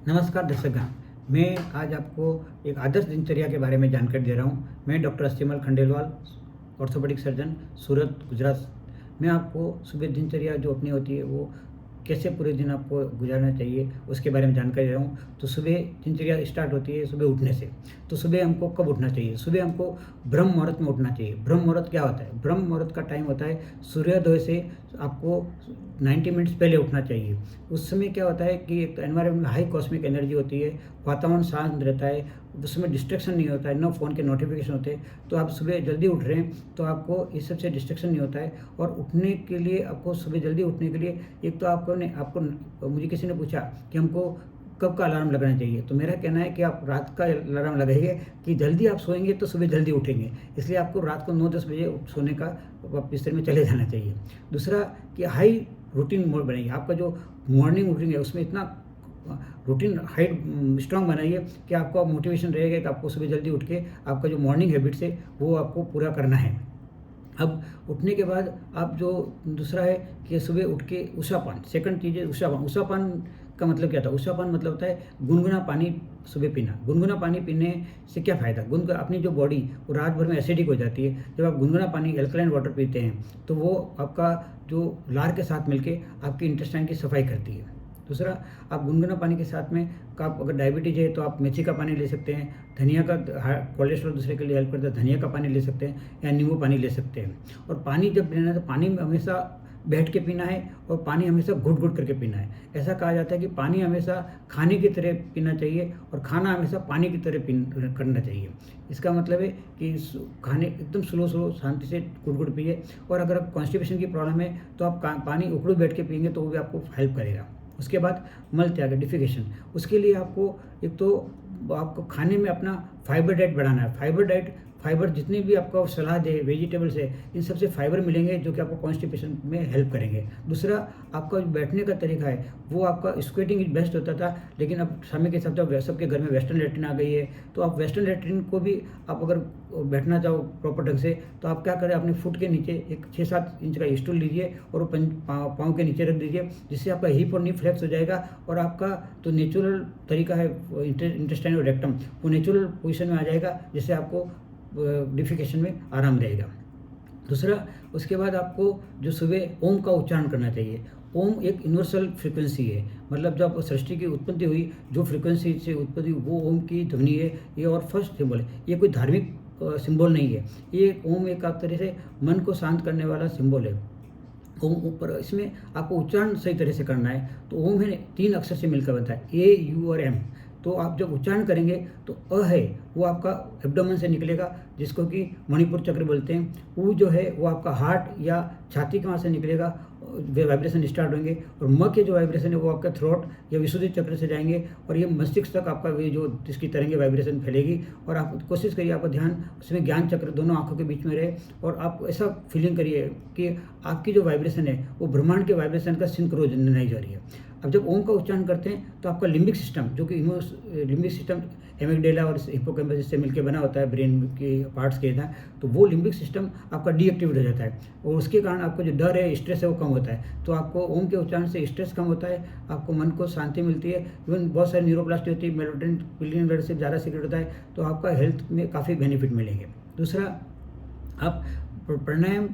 नमस्कार दर्शकगण, मैं आज आपको एक आदर्श दिनचर्या के बारे में जानकारी दे रहा हूँ। मैं डॉक्टर अस्तिमल खंडेलवाल, ऑर्थोपेडिक सर्जन, सूरत, गुजरात। मैं आपको सुबह दिनचर्या जो अपनी होती है वो कैसे पूरे दिन आपको गुजारना चाहिए उसके बारे में जानकारी दे रहा हूँ। तो सुबह दिनचर्या स्टार्ट होती है सुबह उठने से। तो सुबह हमको कब उठना चाहिए? सुबह हमको ब्रह्म मुहूर्त में उठना चाहिए। ब्रह्म मुहूर्त क्या होता है? ब्रह्म मुहूर्त का टाइम होता है सूर्योदय से आपको 90 मिनट्स पहले उठना चाहिए। उस समय क्या होता है कि एक तो एनवायरनमेंट में हाई कॉस्मिक एनर्जी होती है, वातावरण शांत रहता है, उसमें डिस्ट्रैक्शन नहीं होता है, ना फ़ोन के नोटिफिकेशन होते हैं। तो आप सुबह जल्दी उठ रहे हैं तो आपको इस सब से डिस्ट्रैक्शन नहीं होता है। और उठने के लिए आपको सुबह जल्दी उठने के लिए एक तो आपको मुझे किसी ने पूछा कि हमको कब का अलार्म लगाना चाहिए, तो मेरा कहना है कि आप रात का अलार्म लगाइए कि जल्दी आप सोएंगे तो सुबह जल्दी उठेंगे। इसलिए आपको रात को 9-10 बजे सोने का बिस्तर में चले जाना चाहिए। दूसरा कि हाई रूटीन मोड बनाइए। आपका जो मॉर्निंग रूटीन है उसमें इतना रूटीन हाई स्ट्रांग बनाइए कि आपको मोटिवेशन रहेगा कि आपको सुबह जल्दी उठ के आपका जो मॉर्निंग हैबिट्स है वो आपको पूरा करना है। अब उठने के बाद आप जो दूसरा है कि सुबह उठ के उषापान, सेकंड चीज़ है उषापान। उषापान का मतलब क्या था? उषापान मतलब होता है गुनगुना पानी सुबह पीना। गुनगुना पानी पीने से क्या फ़ायदा? अपनी जो बॉडी वो रात भर में एसिडिक हो जाती है। जब आप गुनगुना पानी एल्कलाइन वाटर पीते हैं तो वो आपका जो लार के साथ मिलके आपके इंटेस्टाइन की सफाई करती है। दूसरा, आप गुनगुना पानी के साथ में आप अगर डायबिटीज़ है तो आप मेथी का पानी ले सकते हैं, धनिया का कोलेस्ट्रॉल दूसरे के लिए हेल्प करता है, धनिया का पानी ले सकते हैं या नींबू पानी ले सकते हैं। और पानी जब पीना है तो पानी में हमेशा बैठ के पीना है और पानी हमेशा घुट घुट करके पीना है। ऐसा कहा जाता है कि पानी हमेशा खाने की तरह पीना चाहिए और खाना हमेशा पानी की तरह करना चाहिए। इसका मतलब है कि खाने एकदम स्लो स्लो शांति से घुट घुट पिए। और अगर आप कॉन्स्टिपेशन की प्रॉब्लम है तो आप पानी उखड़ू बैठ के पिएंगे तो वो भी आपको हेल्प करेगा। उसके बाद मल त्याग, डिफिकेशन। उसके लिए आपको एक तो आपको खाने में अपना फाइबर डाइट बढ़ाना है। फाइबर जितनी भी आपको सलाह दे वेजिटेबल्स है इन सबसे फाइबर मिलेंगे जो कि आपको कॉन्स्टिपेशन में हेल्प करेंगे। दूसरा, आपका जो बैठने का तरीका है वो आपका स्क्वेटिंग इज बेस्ट होता था, लेकिन अब समय के साथ जब सबके घर में वेस्टर्न लैट्रिन आ गई है तो आप वेस्टर्न लैट्रिन को भी आप अगर बैठना चाहो प्रॉपर ढंग से तो आप क्या करें, अपने फुट के नीचे एक 6-7 इंच का स्टूल लीजिए और वो पाँव के नीचे रख दीजिए, जिससे आपका हिप और नी फ्लेक्स हो जाएगा और आपका तो नेचुरल तरीका है इंटेस्टाइन और रेक्टम वो नेचुरल पोजीशन में आ जाएगा, जिससे आपको डिफिकेशन में आराम रहेगा। दूसरा, उसके बाद आपको जो सुबह ओम का उच्चारण करना चाहिए। ओम एक यूनिवर्सल फ्रीक्वेंसी है, मतलब जब सृष्टि की उत्पत्ति हुई जो फ्रीक्वेंसी से उत्पत्ति हुई वो ओम की ध्वनि है। ये और फर्स्ट सिंबल है, ये कोई धार्मिक सिंबल नहीं है। ये ओम एक तरह से मन को शांत करने वाला सिंबल है। ओम ऊपर इसमें आपको उच्चारण सही तरह से करना है। तो ओम है 3 अक्षर से मिलकर बनता है, ए, यू और एम। तो आप जब उच्चारण करेंगे तो अ है वो आपका एब्डोमेन से निकलेगा, जिसको कि मणिपुर चक्र बोलते हैं। ऊ जो है वो आपका हार्ट या छाती के वहाँ से निकलेगा, वे वाइब्रेशन स्टार्ट होंगे। और म के जो वाइब्रेशन है वो आपका थ्रोट या विशुद्धि चक्र से जाएंगे और ये मस्तिष्क तक आपका वे जो जिसकी तरंगे वाइब्रेशन फैलेगी। और आप कोशिश करिए आपका ध्यान उसमें ज्ञान चक्र दोनों आंखों के बीच में रहे और आप ऐसा फीलिंग करिए कि आपकी जो वाइब्रेशन है वो ब्रह्मांड के वाइब्रेशन का सिंक्रोनाइज हो रही है। अब जब ओम का उच्चारण करते हैं तो आपका लिम्बिक सिस्टम जो कि लिम्बिक सिस्टम एमिगडाला और हिप्पोकैम्पस से मिलकर बना होता है ब्रेन के पार्ट्स के था, तो वो लिम्बिक सिस्टम आपका डीएक्टिवेट हो जाता है और उसके कारण आपको जो डर है स्ट्रेस है वो कम होता है। तो आपको ओम के उच्चारण से स्ट्रेस कम होता है, आपको मन को शांति मिलती है। इवन बहुत सारी न्यूरोप्लास्टी होती है, मेलेटोनिन पिलियन ब्लड से ज़्यादा सीक्रेट होता है, तो आपका हेल्थ में काफ़ी बेनिफिट मिलेंगे। दूसरा, आप प्राणायाम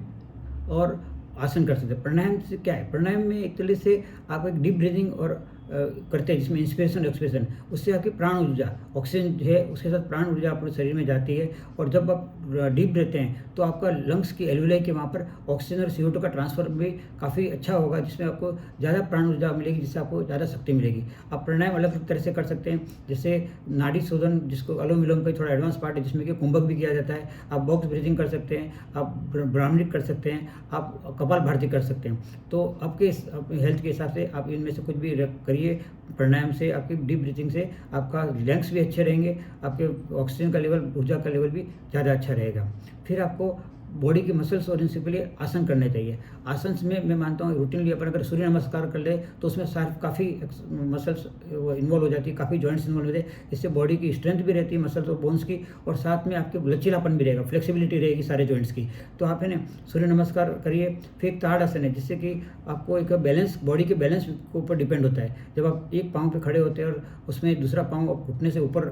और आसन कर सकते हैं। प्राणायाम से क्या है? प्राणायाम में एक तरह से आप एक डीप ब्रीदिंग और करते हैं जिसमें इंस्पिरेशन एक्सपिरेशन, उससे आपकी प्राण ऊर्जा ऑक्सीजन जो है उसके साथ प्राण ऊर्जा अपने शरीर में जाती है। और जब आप डीप रहते हैं तो आपका लंग्स की एल्वेलाई के वहाँ पर ऑक्सीजन और CO2 का ट्रांसफर भी काफ़ी अच्छा होगा, जिसमें आपको ज़्यादा प्राण ऊर्जा मिलेगी, जिससे आपको ज़्यादा शक्ति मिलेगी। आप प्राणायाम अलग अलग तरह से कर सकते हैं, जैसे नाड़ी शोधन जिसको अनुलोम विलोम का थोड़ा एडवांस पार्ट है जिसमें कि कुंभक भी किया जाता है। आप बॉक्स ब्रीथिंग कर सकते हैं, आप ब्राह्मणिक कर सकते हैं, आप कपालभाति कर सकते हैं। तो आपके हेल्थ के हिसाब से आप इनमें से कुछ भी करिए। प्राणायाम से आपकी डीप ब्रीथिंग से आपका लंग्स भी अच्छे रहेंगे, आपके ऑक्सीजन का लेवल ऊर्जा का लेवल भी ज़्यादा अच्छा रहेगा। फिर आपको बॉडी की मसल्स और इनसे के लिए आसन करने चाहिए। आसन में मैं मानता हूँ रूटीनली अपन अगर सूर्य नमस्कार कर ले तो उसमें सारे काफ़ी मसल्स इन्वॉल्व हो जाती है, काफ़ी जॉइंट्स इन्वॉल्व होते हैं। इससे बॉडी की स्ट्रेंथ भी रहती है मसल्स और बोन्स की, और साथ में आपके लचीलापन भी रहेगा, फ्लेक्सिबिलिटी रहेगी सारे जॉइंट्स की। तो आप है ना सूर्य नमस्कार करिए। फिर एक ताड़ासन है, जिससे कि आपको एक बैलेंस, बॉडी के बैलेंस के ऊपर डिपेंड होता है। जब आप एक पाँव पे खड़े होते हैं और उसमें दूसरा पाँव घुटने से ऊपर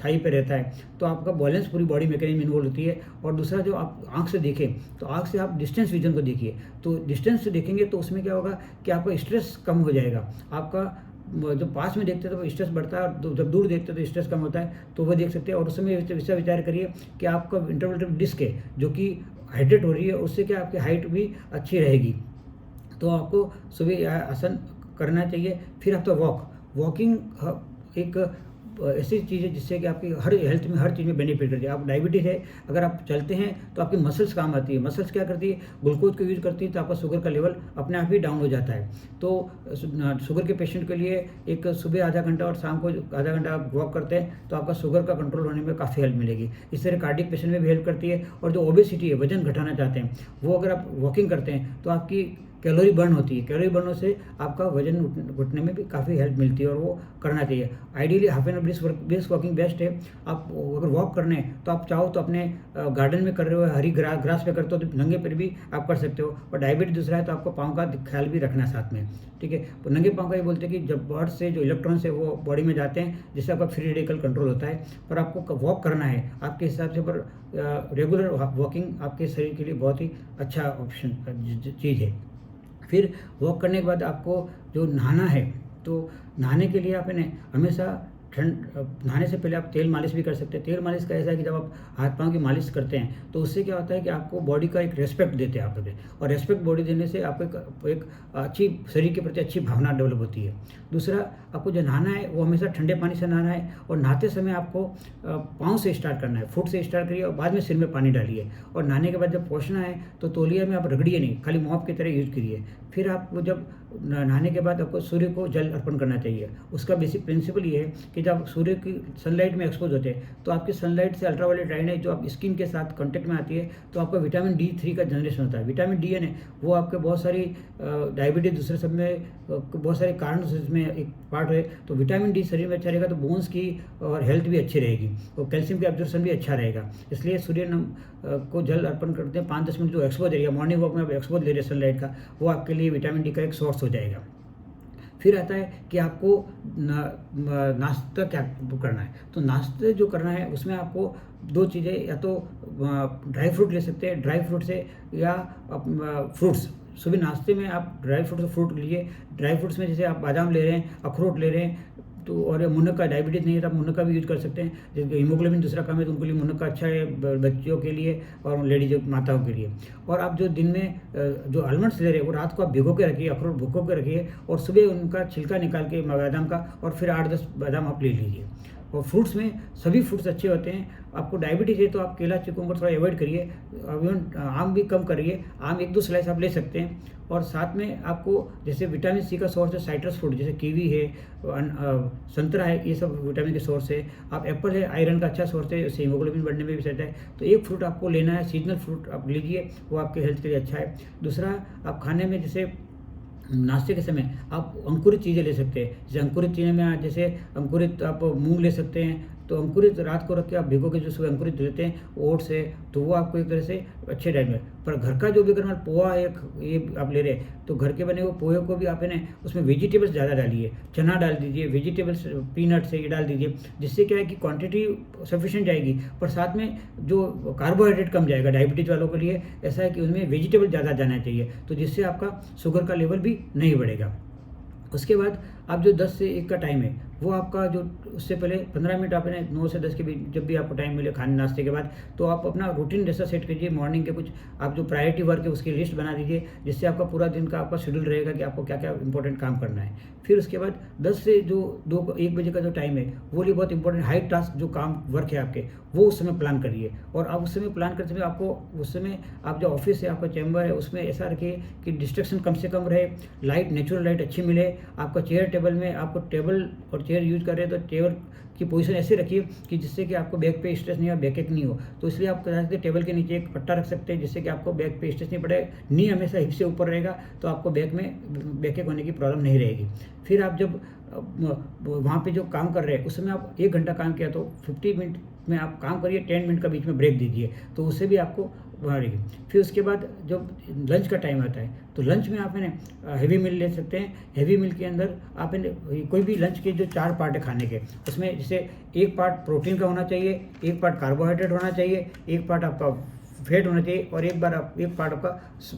थाई पे रहता है, तो आपका बैलेंस पूरी बॉडी मैकेनिज्म इन्वॉल्व होती है। और दूसरा, जो आप आँख से देखें तो आँख से आप डिस्टेंस विजन को देखिए, तो डिस्टेंस से देखेंगे तो उसमें क्या होगा कि आपका स्ट्रेस कम हो जाएगा। आपका जो पास में देखते हैं तो स्ट्रेस बढ़ता है, और जब दूर देखते हैं तो स्ट्रेस कम होता है, तो वो देख सकते हैं। और उसमें वैसा विचार करिए कि आपका इंटरवल डिस्क है जो कि हाइड्रेट हो रही है, उससे क्या आपकी हाइट भी अच्छी रहेगी। तो आपको सुबह आसन करना चाहिए। फिर आपका वॉकिंग एक ऐसी चीज़ है जिससे कि आपकी हर हेल्थ में, हर चीज़ में बेनिफिट करती है। आप डायबिटीज़ है, अगर आप चलते हैं तो आपकी मसल्स काम आती है। मसल्स क्या करती है, ग्लूकोज को यूज़ करती है, तो आपका शुगर का लेवल अपने आप ही डाउन हो जाता है। तो शुगर के पेशेंट के लिए एक सुबह आधा घंटा और शाम को आधा घंटा आप वॉक करते हैं तो आपका शुगर का कंट्रोल होने में काफ़ी हेल्प मिलेगी। इस तरह कार्डियक पेशेंट में भी हेल्प करती है। और जो ओबेसिटी है, वजन घटाना चाहते हैं, वो अगर आप वॉकिंग करते हैं तो आपकी कैलोरी बर्न होती है। कैलोरी बर्न से आपका वजन घुटने में भी काफ़ी हेल्प मिलती है, और वो करना चाहिए। Ideally half an hour brisk walking best है। आप अगर वॉक करने हैं तो आप चाहो तो अपने गार्डन में कर रहे हो, हरी ग्रास पे करते हो तो नंगे पर भी आप कर सकते हो। और डायबिटीज दूसरा है तो आपको पाँव का ख्याल भी रखना है साथ में, ठीक है। तो नंगे पाँव का ये बोलते हैं कि जब बर्ड से जो इलेक्ट्रॉन्स है वो बॉडी में जाते हैं, जिससे आपका फ्री रेडिकल कंट्रोल होता है। पर आपको वॉक करना है आपके हिसाब से, पर रेगुलर वॉकिंग आपके शरीर के लिए बहुत ही अच्छा ऑप्शन चीज़ है। फिर वॉक करने के बाद आपको जो नहाना है, तो नहाने के लिए आप इन्हें हमेशा नहाने से पहले आप तेल मालिश भी कर सकते हैं। तेल मालिश का ऐसा है कि जब आप हाथ पाँव की मालिश करते हैं तो उससे क्या होता है कि आपको बॉडी का एक रेस्पेक्ट देते हैं आप लोग, और रेस्पेक्ट बॉडी देने से आपको एक अच्छी शरीर के प्रति अच्छी भावना डेवलप होती है। दूसरा, आपको जो नहाना है वो हमेशा ठंडे पानी से नहाना है, और नहाते समय आपको पाँव से स्टार्ट करना है, फुट से स्टार्ट करिए और बाद में सिर में पानी डालिए। और नहाने के बाद जब पहुँचना है तो तौलिया में आप रगड़िए नहीं, खाली मॉप की तरह यूज करिए। फिर आपको जब नहाने के बाद आपको सूर्य को जल अर्पण करना चाहिए। उसका बेसिक प्रिंसिपल ये है कि जब सूर्य की सनलाइट में एक्सपोज होते हैं तो आपकी सनलाइट से अल्ट्रावायलेट लाइट है जो आप स्किन के साथ कांटेक्ट में आती है, तो आपका विटामिन D3 का जनरेशन होता है। विटामिन डी है वो आपके बहुत सारी डायबिटीज दूसरे सब में बहुत सारे कारण इसमें एक पार्ट है। तो विटामिन डी शरीर में अच्छा रहेगा तो बोन्स की और हेल्थ भी अच्छी रहेगी, और कैल्शियम का एब्जॉर्प्शन भी अच्छा रहेगा। इसलिए सूर्य को जल अर्पण करते हैं 5-10 मिनट जो एक्सपोज एरिया, मॉर्निंग वॉक में आप एक्सपोज ले रहे हैं सनलाइट का, वो आपके लिए विटामिन डी का एक सोर्स हो जाएगा। फिर आता है कि आपको नाश्ता क्या करना है। तो नाश्ते जो करना है उसमें आपको दो चीज़ें, या तो ड्राई फ्रूट ले सकते हैं, ड्राई फ्रूट से, या फ्रूट्स। सुबह नाश्ते में आप ड्राई फ्रूट से फ्रूट लीजिए। ड्राई फ्रूट्स में जैसे आप बादाम ले रहे हैं, अखरोट ले रहे हैं, तो और मुनक्का, डायबिटीज़ नहीं है तो आप मुनक्का भी यूज़ कर सकते हैं। जैसे हीमोग्लोबिन दूसरा कम है तो उनके लिए मुनक्का अच्छा है, बच्चियों के लिए और लेडीज माताओं के लिए। और आप जो दिन में जो आलमंड्स ले रहे हैं वो रात को आप भिगो के रखिए, अखरोट भिगो के रखिए, और सुबह उनका छिलका निकाल के बादाम का, और फिर 8-10 बादाम आप ले लीजिए। और फ्रूट्स में सभी फ्रूट्स अच्छे होते हैं। आपको डायबिटीज़ है तो आप केला, चिकुम्बर थोड़ा अवॉइड करिए, इवन आम भी कम करिए। आम 1-2 स्लाइस आप ले सकते हैं। और साथ में आपको जैसे विटामिन सी का सोर्स है साइट्रस फ्रूट, जैसे कीवी है, संतरा है, ये सब विटामिन के सोर्स है। आप एप्पल है, आयरन का अच्छा सोर्स है, इससे हीमोग्लोबिन बढ़ने में भी सहता है। तो एक फ्रूट आपको लेना है, सीजनल फ्रूट आप लीजिए, वो आपके हेल्थ के लिए अच्छा है। दूसरा, आप खाने में जैसे नाश्ते के समय आप अंकुरित चीज़ें ले सकते हैं। जैसे अंकुरित चीज़ें में जैसे अंकुरित आप मूंग ले सकते हैं, तो अंकुरित रात को रख के आप भिगो के जो सुबह अंकुरित देते हैं, ओट्स है, तो वो आपको एक तरह से अच्छे डाइट में। पर घर का जो भी अगर मान पोहा है, ये आप ले रहे हैं, तो घर के बने हुए पोहे को भी आप है ना उसमें वेजिटेबल्स ज़्यादा डालिए, चना डाल दीजिए, वेजिटेबल्स, पीनट्स है, ये डाल दीजिए, जिससे क्या है कि क्वांटिटी सफिशिएंट जाएगी, पर साथ में जो कार्बोहाइड्रेट कम जाएगा। डायबिटीज़ वालों के लिए ऐसा है कि उनमें वेजिटेबल ज़्यादा जाना चाहिए, तो जिससे आपका शुगर का लेवल भी नहीं बढ़ेगा। उसके बाद आप जो 10 से 1 का टाइम है, वो आपका जो उससे पहले 15 मिनट आपने 9 से 10 के बीच जब भी आपको टाइम मिले खाने नाश्ते के बाद, तो आप अपना रूटीन जैसा सेट कीजिए। मॉर्निंग के कुछ आप जो प्रायोरिटी वर्क है उसकी लिस्ट बना दीजिए, जिससे आपका पूरा दिन का आपका शेड्यूल रहेगा कि आपको क्या क्या इंपॉर्टेंट काम करना है। फिर उसके बाद 10 से जो 1 बजे का जो टाइम है वो लिए बहुत इंपॉर्टेंट हाई टास्क जो काम वर्क है आपके, वो उस समय प्लान करिए। और आप उस समय प्लान करते समय आपको उस समय आप जो ऑफिस है, आपका चैम्बर है, उसमें ऐसा रखिए कि डिस्ट्रक्शन कम से कम रहे, लाइट, नेचुरल लाइट अच्छी मिले। आपका चेयर टेबल में आपको टेबल और चेयर यूज कर रहे हैं तो चेयर की पोजीशन ऐसे रखिए कि जिससे कि आपको बैक पे स्ट्रेस नहीं हो, बैक एक नहीं हो। तो इसलिए आप कर सकते हैं टेबल के नीचे एक पट्टा रख सकते हैं जिससे कि आपको बैक पे स्ट्रेस नहीं पड़े। नी हमेशा हिप से ऊपर रहेगा तो आपको बैक एक होने की प्रॉब्लम नहीं रहेगी। फिर आप जब वहाँ पे जो काम कर रहे हैं उस समय आप 1 घंटा काम किया तो 50 मिनट में आप काम करिए, 10 मिनट का बीच में ब्रेक दीजिए, तो उससे भी आपको बढ़ेगी। फिर उसके बाद जब लंच का टाइम आता है तो लंच में आप हैवी मील ले सकते हैं। हैवी मील के अंदर आप कोई भी लंच के जो 4 पार्ट है खाने के, उसमें जैसे एक पार्ट प्रोटीन का होना चाहिए, एक पार्ट कार्बोहाइड्रेट होना चाहिए, एक पार्ट आपका फैट होना चाहिए और एक पार्ट आपका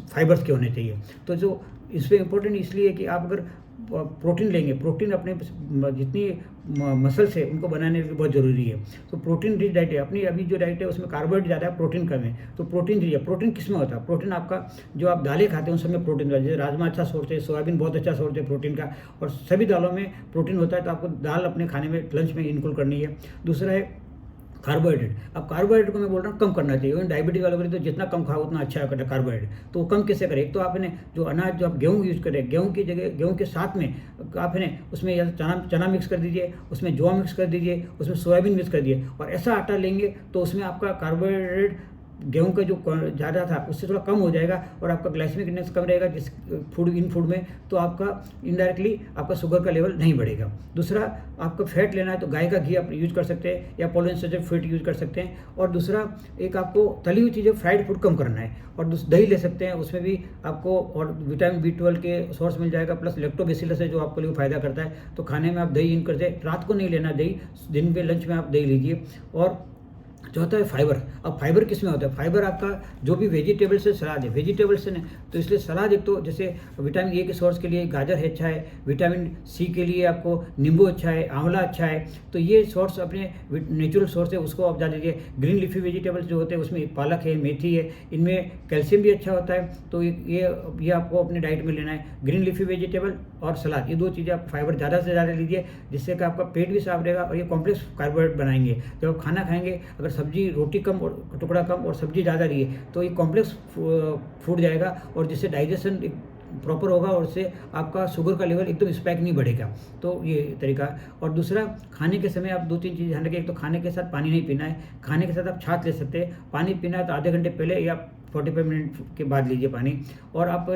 फाइबर्स के होने चाहिए। तो जो इसमें इम्पोर्टेंट इसलिए है कि आप अगर प्रोटीन लेंगे, प्रोटीन अपने जितनी मसल्स है उनको बनाने के लिए बहुत ज़रूरी है। तो प्रोटीन रिच डाइट है अपनी, अभी जो डाइट है उसमें कार्बोहाइड्रेट ज़्यादा है, प्रोटीन कम है। तो प्रोटीन रिच है। प्रोटीन किस में होता है? प्रोटीन आपका जो आप दालें खाते हैं उन सब में प्रोटीन होता है। जैसे राजमा अच्छा सोर्स है, सोयाबीन बहुत अच्छा सोर्स है प्रोटीन का, और सभी दालों में प्रोटीन होता है। तो आपको दाल अपने खाने में लंच में इंक्लूड करनी है। दूसरा है कार्बोहाइड्रेट। अब कार्बोहाइड्रेट को मैं बोल रहा हूँ कम करना चाहिए। डायबिटीज वालों के लिए तो जितना कम खाओ उतना अच्छा है कार्बोहाइड्रेट। तो वो कम कैसे करें? एक तो आप जो अनाज जो आप गेहूँ यूज़ करें, गेहूँ की जगह गेहूँ के साथ में आप उसमें या चना मिक्स कर दीजिए, उसमें जौ मिक्स कर दीजिए, उसमें सोयाबीन मिक्स कर दिए, और ऐसा आटा लेंगे तो उसमें आपका कार्बोहाइड्रेट गेहूं का जो ज़्यादा था उससे थोड़ा कम हो जाएगा और आपका ग्लाइसेमिक इंडेक्स कम रहेगा जिस फूड में, तो आपका इनडायरेक्टली आपका शुगर का लेवल नहीं बढ़ेगा। दूसरा, आपको फैट लेना है तो गाय का घी आप यूज कर सकते हैं या पॉलिअनसेचुरेटेड फैट यूज कर सकते हैं। और दूसरा, एक आपको तली हुई चीज़ें फ्राइड फूड कम करना है, और दही ले सकते हैं, उसमें भी आपको और विटामिन B12 के सोर्स मिल जाएगा, प्लस लैक्टोबैसिलस है जो आपके लिए फ़ायदा करता है। तो खाने में आप दही इन करते, रात को नहीं लेना दही, दिन में लंच में आप दही लीजिए। और चौथा है फाइबर। अब फाइबर किस में होता है? फाइबर आपका जो भी वेजिटेबल से सलाद है, वेजिटेबल से नहीं, तो इसलिए सलाद एक तो जैसे विटामिन ए के सोर्स के लिए गाजर है अच्छा है, विटामिन सी के लिए आपको नींबू अच्छा है, आंवला अच्छा है। तो ये सोर्स अपने नेचुरल सोर्स है, उसको आप ज़्यादा दीजिए। ग्रीन लीफी वेजिटेबल्स जो होते हैं उसमें पालक है, मेथी है, इनमें कैल्शियम भी अच्छा होता है। तो ये आपको अपनी डाइट में लेना है। ग्रीन लीफी वेजिटेबल और सलाद, ये 2 चीज़ें आप फाइबर ज़्यादा से ज़्यादा लीजिए, जिससे कि आपका पेट भी साफ रहेगा और ये कॉम्प्लेक्स कार्बोहाइड्रेट बनाएंगे। जब आप खाना खाएंगे, अगर सब्जी रोटी कम और टुकड़ा कम और सब्जी ज़्यादा लिए तो ये कॉम्प्लेक्स फूड जाएगा, और जिससे डाइजेशन प्रॉपर होगा और उससे आपका शुगर का लेवल एकदम स्पाइक नहीं बढ़ेगा। तो ये तरीका। और दूसरा, खाने के समय आप 2-3 चीज़ ध्यान रखें। एक तो खाने के साथ पानी नहीं पीना है, खाने के साथ आप छाछ ले सकते हैं। पानी पीना है तो आधे घंटे पहले या 45 मिनट के बाद लीजिए पानी। और आप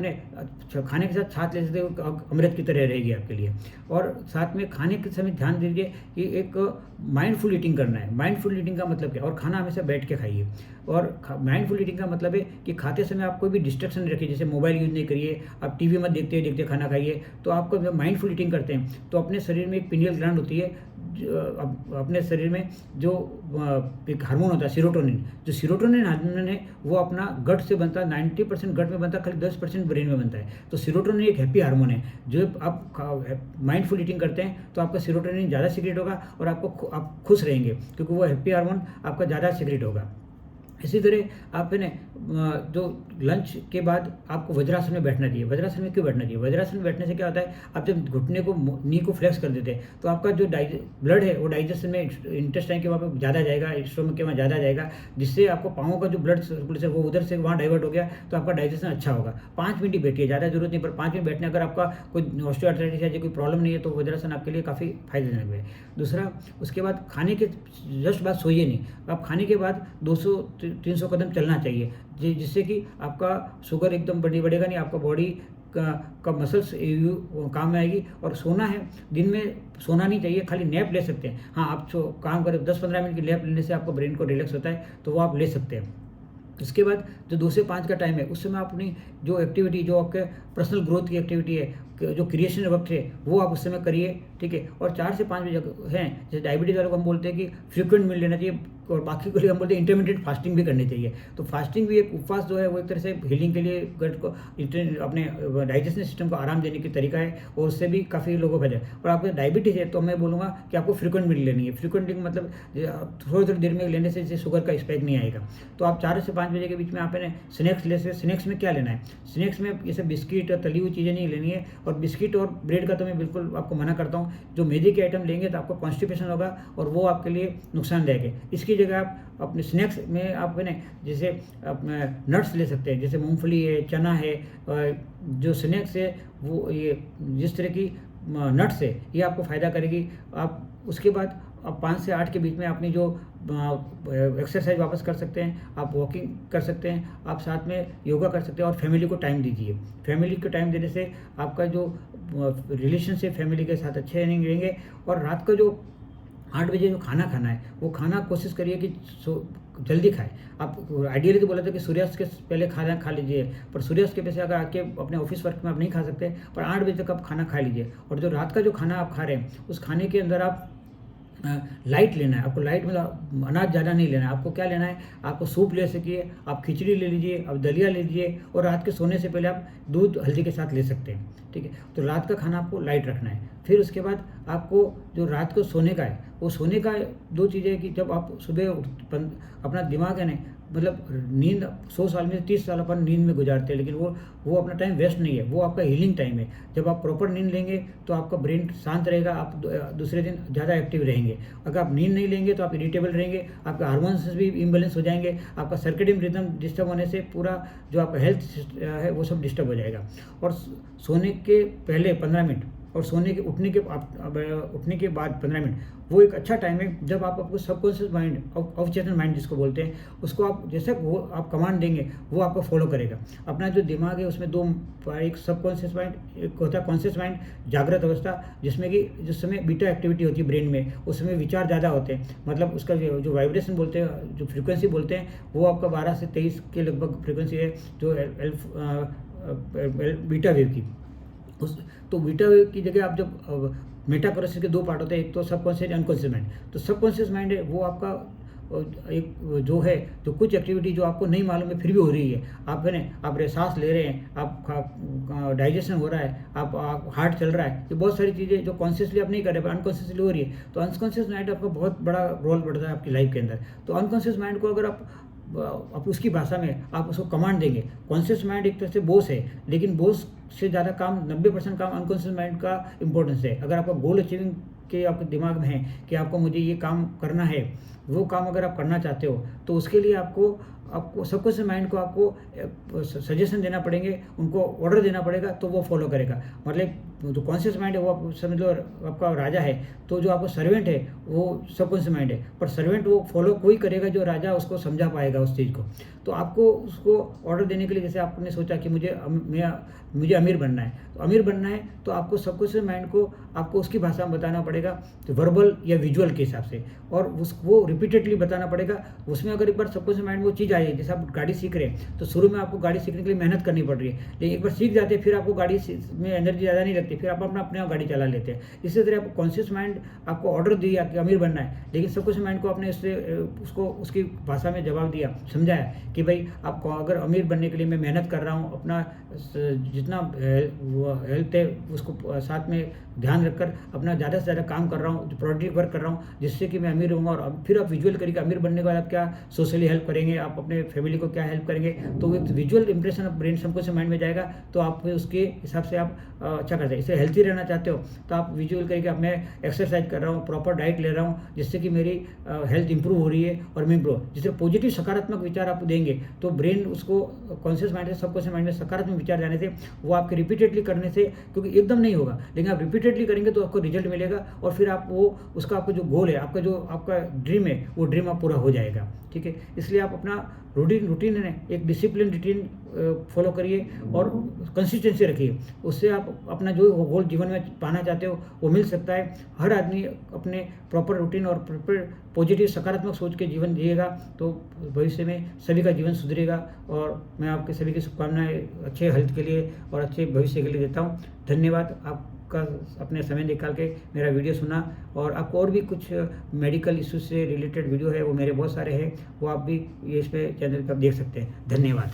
खाने के साथ छाछ ले सकते हो, अमृत की तरह रहेगी आपके लिए। और साथ में खाने के समय ध्यान दीजिए कि एक माइंडफुल ईटिंग करना है। माइंडफुल ईटिंग का मतलब क्या? और खाना हमेशा बैठ के खाइए। और माइंडफुल ईटिंग का मतलब है कि खाते समय आप कोई भी डिस्ट्रैक्शन नहीं रखिए, जैसे मोबाइल यूज़ नहीं करिए, आप टीवी मत देखते खाना खाइए। तो आपको जब माइंडफुल ईटिंग करते हैं तो अपने शरीर में एक पिनियल ग्लैंड होती है, अपने शरीर में जो एक हार्मोन होता है सीरोटोनिन, जो सीरोटोनिन हार्मोन है वो अपना गट से बनता है। 90% गट में बनता है, खाली 10% ब्रेन में बनता है। तो सीरोटोनिन एक हैप्पी हार्मोन है। जो आप माइंडफुल ईटिंग करते हैं तो आपका सीरोटोनिन ज़्यादा सीक्रेट होगा और आप खुश रहेंगे, क्योंकि वो हैप्पी हार्मोन आपका ज़्यादा सीक्रेट होगा। इसी तरह आप जो लंच के बाद आपको वज्रासन में बैठना चाहिए। वज्रासन में क्यों बैठना चाहिए? वज्रासन में बैठने से क्या होता है, आप जब घुटने को नी को फ्लेक्स कर देते हैं तो आपका जो ब्लड है वो डाइजेशन में इंटेस्टाइन के वहाँ पे ज़्यादा जाएगा, स्टोमक के वहाँ ज़्यादा जाएगा, जिससे आपको पाँवों का जो ब्लड सर्कुलेशन वो उधर से वहाँ डाइवर्ट हो गया, तो आपका डाइजेशन अच्छा होगा। 5 मिनट ही बैठिए, ज़्यादा जरूरत नहीं, पर 5 मिनट बैठने, अगर आपका कोई ऑस्टियोआर्थराइटिस या कोई प्रॉब्लम नहीं है तो वज्रासन आपके लिए काफ़ी फायदेजनक है। दूसरा, उसके बाद खाने के जस्ट बाद सोइए नहीं। आप खाने के बाद 200-300 कदम चलना चाहिए, जिससे कि आपका शुगर एकदम बढ़ेगा नहीं, आपका बॉडी का मसल्स काम में आएगी। और सोना है, दिन में सोना नहीं चाहिए, खाली नैप ले सकते हैं। हाँ, आप काम करें 10-15 मिनट की नैप लेने से आपको ब्रेन को रिलैक्स होता है, तो वो आप ले सकते हैं। इसके बाद जो 2 से 5 का टाइम है उस समय आप अपनी जो एक्टिविटी, जो आपके पर्सनल ग्रोथ की एक्टिविटी है, जो क्रिएशन वक्त है, वो आप उस समय करिए, ठीक है। और 4 से 5 बजे हैं, जैसे डायबिटीज वालों को हम बोलते हैं कि फ्रीक्वेंट मील लेना चाहिए, और बाकी को लिए हम बोलते हैं इंटरमीडिएट फास्टिंग भी करनी चाहिए। तो फास्टिंग भी एक उपवास जो है वो एक तरह से हीलिंग के लिए गट को अपने डाइजेशन सिस्टम को आराम देने की तरीका है, और उससे भी काफ़ी लोगों को फायदा है। और आपको डायबिटीज़ है तो मैं बोलूँगा कि आपको फ्रीक्वेंट मील लेनी है। फ्रीक्वेंट मील मतलब थोड़ी देर में लेने से शुगर का स्पाइक नहीं आएगा। तो आप 4 से 5 बजे के बीच में आप स्नैक्स ले सकते। स्नैक्स में क्या लेना है? स्नैक्स में जैसे बिस्किट और तली हुई चीज़ें नहीं लेनी है, और बिस्किट और ब्रेड का तो मैं बिल्कुल आपको मना करता हूँ। जो मैदे के आइटम लेंगे तो आपको कॉन्स्टिपेशन होगा और वो आपके लिए नुकसानदायक है। इसकी जगह आप अपने स्नैक्स में आप जैसे नट्स ले सकते हैं, जैसे मूंगफली है, चना है। जो स्नैक्स है वो ये जिस तरह की नट्स है, ये आपको फ़ायदा करेगी। आप उसके बाद आप 5 से 8 के बीच में अपनी जो एक्सरसाइज वापस कर सकते हैं, आप वॉकिंग कर सकते हैं, आप साथ में योगा कर सकते हैं और फैमिली को टाइम दीजिए। फैमिली को टाइम देने से आपका जो रिलेशनशिप फैमिली के साथ अच्छे रहेंगे। और रात का जो 8 बजे जो खाना खाना है, वो खाना कोशिश करिए कि जल्दी खाएँ। आप आइडियली तो बोला था कि सूर्यास्त के पहले खाना खा लीजिए, पर सूर्यास्त के पहले अगर आके अपने ऑफिस वर्क में आप नहीं खा सकते, पर 8 बजे तक आप खाना खा लीजिए। और जो रात का जो खाना आप खा रहे हैं, उस खाने के अंदर आप लाइट लेना है। आपको लाइट मतलब अनाज ज़्यादा नहीं लेना है। आपको क्या लेना है, आपको सूप ले सकिए, आप खिचड़ी ले लीजिए, आप दलिया ले लीजिए, और रात के सोने से पहले आप दूध हल्दी के साथ ले सकते हैं। ठीक है, तो रात का खाना आपको लाइट रखना है। फिर उसके बाद आपको जो रात को सोने का है, वो सोने का 2 चीज़ें कि जब आप सुबह अपना दिमाग है ना, मतलब नींद 100 साल में 30 साल अपन नींद में गुजारते हैं, लेकिन वो अपना टाइम वेस्ट नहीं है, वो आपका हीलिंग टाइम है। जब आप प्रॉपर नींद लेंगे तो आपका ब्रेन शांत रहेगा, आप दूसरे दिन ज़्यादा एक्टिव रहेंगे। अगर आप नींद नहीं लेंगे तो आप इरिटेबल रहेंगे, आपके हार्मोन्स भी इम्बैलेंस हो जाएंगे, आपका सर्केडियन रिदम डिस्टर्ब होने से पूरा जो आपका हेल्थ है वो सब डिस्टर्ब हो जाएगा। और सोने के पहले 15 मिनट और उठने के बाद 15 मिनट वो एक अच्छा टाइम है, जब आप आपको सबकॉन्शियस माइंड, अवचेतन माइंड जिसको बोलते हैं, उसको आप जैसे वो आप कमांड देंगे वो आपको फॉलो करेगा। अपना जो दिमाग है उसमें 2, एक सबकॉन्शियस माइंड, एक होता है कॉन्शियस माइंड, जागृत अवस्था, जिसमें कि जिस समय बीटा एक्टिविटी होती है ब्रेन में, उस समय विचार ज़्यादा होते हैं, मतलब उसका जो वाइब्रेशन बोलते हैं, जो फ्रिक्वेंसी बोलते हैं, वो आपका 12 से 23 के लगभग फ्रिक्वेंसी है, जो बीटा वेव की। तो बीटा वेव की जगह आप जब मेटा कॉन्शियस के 2 पार्ट होते हैं, एक तो सबकॉन्शियस अनकॉन्शियस माइंड। तो सबकॉन्शियस माइंड है वो आपका एक जो है, जो कुछ एक्टिविटी जो आपको नहीं मालूम है फिर भी हो रही है, आप है ना, आप सांस ले रहे हैं, आप डाइजेशन हो रहा है, आप हार्ट चल रहा है, ये बहुत सारी चीज़ें जो कॉन्शियसली आप नहीं कर रहे पर अनकॉन्शियसली हो रही है। तो अनकॉन्शियस माइंड आपका बहुत बड़ा रोल बढ़ता है आपकी लाइफ के अंदर। तो अनकॉन्शियस माइंड को अगर आप उसकी भाषा में आप उसको कमांड देंगे। कॉन्शियस माइंड एक तरह से बॉस है, लेकिन बॉस से ज़्यादा काम 90% काम अनकॉन्शियस माइंड का इंपॉर्टेंस है। अगर आपका गोल अचीविंग के आपके दिमाग में है कि आपको मुझे ये काम करना है, वो काम अगर आप करना चाहते हो, तो उसके लिए आपको सबकॉन्शियस माइंड को आपको सजेशन देना पड़ेंगे, उनको ऑर्डर देना पड़ेगा, तो वो फॉलो करेगा। मतलब जो कॉन्शियस माइंड है वो आप समझ लो आपका राजा है, तो जो आपका सर्वेंट है वो सबकॉन्शियस माइंड है, पर सर्वेंट वो फॉलो कोई करेगा जो राजा उसको समझा पाएगा उस चीज़ को। तो आपको उसको ऑर्डर देने के लिए, जैसे आपने सोचा कि मुझे अमीर बनना है, तो अमीर बनना है तो आपको सबकॉन्शियस माइंड को आपको उसकी भाषा में बताना पड़ेगा, तो वर्बल या विजुअल के हिसाब से, और वो रिपीटेडली बताना पड़ेगा। उसमें अगर एक बार सबकॉन्शियस माइंड वो चीज़ आई है, जैसे आप गाड़ी सीख रहे हैं, तो शुरू में आपको गाड़ी सीखने के लिए मेहनत करनी पड़ रही है, लेकिन एक बार सीख जाते हैं फिर आपको गाड़ी में एनर्जी ज़्यादा नहीं लगती, फिर आप अपने आप गाड़ी चला लेते हैं। इसी तरह आपको कॉन्शियस माइंड आपको ऑर्डर दिया कि अमीर बनना है, लेकिन सबकॉन्शियस माइंड को आपने उसको उसकी भाषा में जवाब दिया, समझाया कि भाई आपको अगर अमीर बनने के लिए मैं मेहनत कर रहा हूँ, अपना जितना हेल्थ है उसको साथ में ध्यान रखकर अपना ज़्यादा से ज़्यादा काम कर रहा हूँ, जो प्रोडक्टिव वर्क कर रहा हूँ, जिससे कि मैं अमीर होऊंगा। और फिर आप विजुअल करेंगे, अमीर बनने के बाद आप क्या सोशली हेल्प करेंगे, आप अपने फैमिली को क्या हेल्प करेंगे, तो एक visual impression of brain subconscious mind में जाएगा, तो आप उसके हिसाब से आप अच्छा करते हैं। इससे हेल्थी रहना चाहते हो तो आप विजुअल करके अब मैं एक्सरसाइज कर रहा हूँ, प्रॉपर डाइट ले रहा हूँ, जिससे कि मेरी हेल्थ इंप्रूव हो रही है और मैं इंप्रूव, जिससे पॉजिटिव सकारात्मक विचार आप देंगे तो ब्रेन उसको कॉन्शियस माइंड से सबकॉन्शियस माइंड में सकारात्मक विचार जाने से वो आपके रिपीटेडली करने से, क्योंकि एकदम नहीं होगा, लेकिन आप रिपीटेडली करेंगे तो आपको रिजल्ट मिलेगा, और फिर आप वो उसका आपका जो गोल है, आपका ड्रीम है, वो ड्रीम आप पूरा हो जाएगा। ठीक है, इसलिए आप अपना रूटीन है, एक डिसिप्लिन रूटीन फॉलो करिए और कंसिस्टेंसी रखिए, उससे आप अपना जो गोल जीवन में पाना चाहते हो वो मिल सकता है। हर आदमी अपने प्रॉपर रूटीन और प्रॉपर पॉजिटिव सकारात्मक सोच के जीवन जिएगा तो भविष्य में सभी का जीवन सुधरेगा। और मैं आपके सभी की शुभकामनाएं अच्छे हेल्थ के लिए और अच्छे भविष्य के लिए देता हूँ। धन्यवाद आपका अपने समय निकाल के मेरा वीडियो सुना। और आपको और भी कुछ मेडिकल इश्यूज से रिलेटेड वीडियो है, वो मेरे बहुत सारे हैं, वो आप भी ये इस पे चैनल पर देख सकते हैं। धन्यवाद।